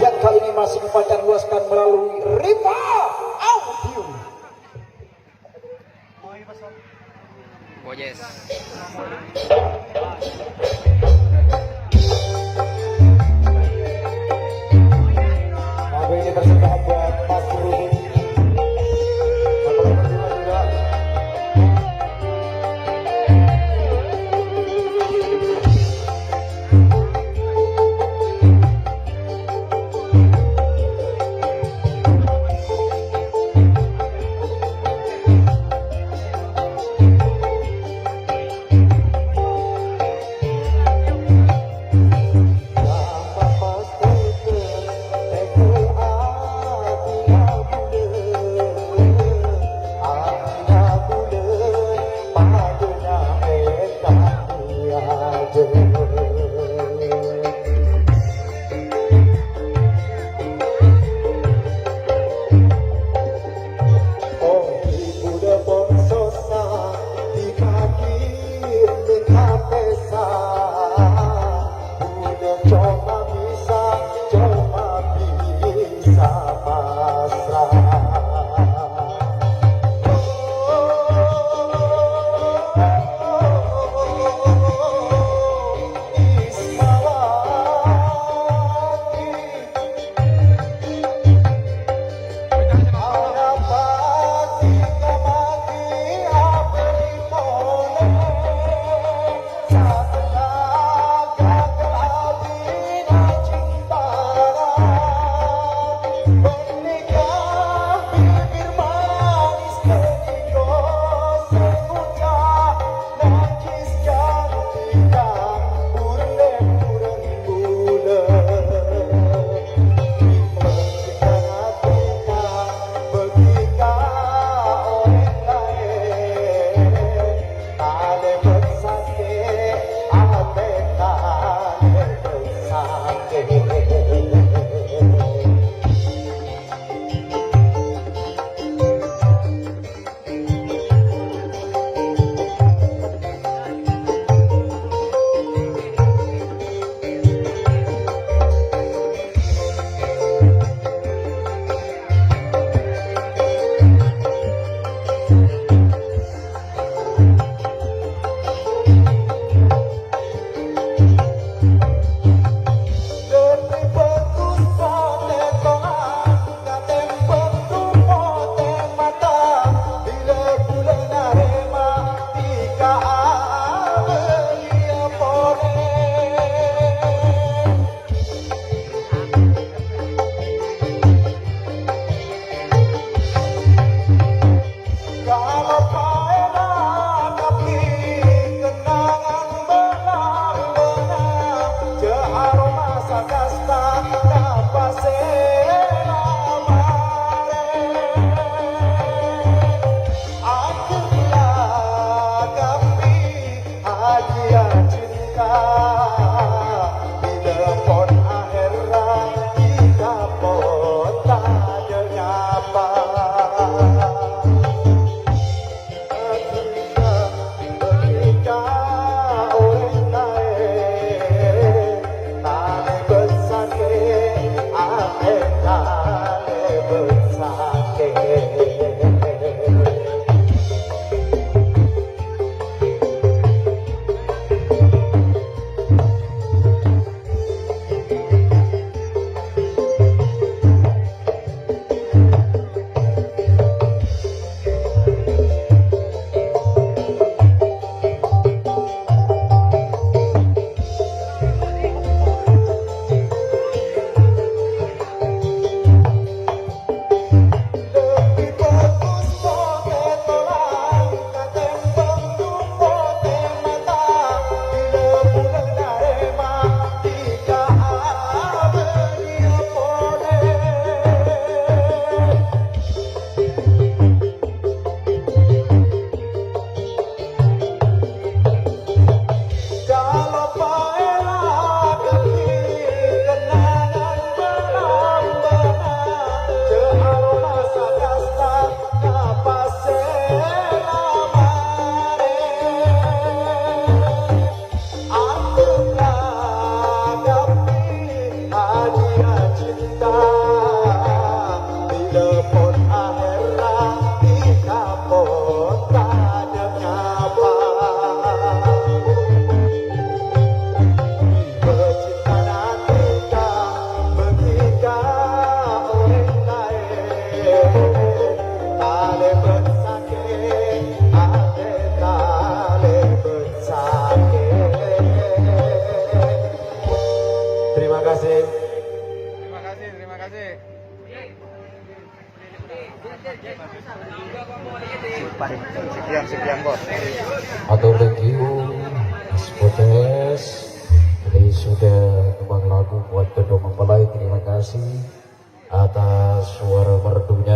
yang kali ini masih dipancar luaskan melalui Riva Audio. Oh yes. Lagu ini tersedia buat Mas Rudi. Hey cinta di lepon akhirat di kapot tak nyapa. Percintaan kita begitu orang lain, tali bersakit, ade tali bersakit. Terima kasih. Terima kasih, terima kasih. Sekian bos. Atau thank you Mas Potes. Jadi sudah kembang lagu buat kedua mempelai. Terima kasih atas suara merdunya.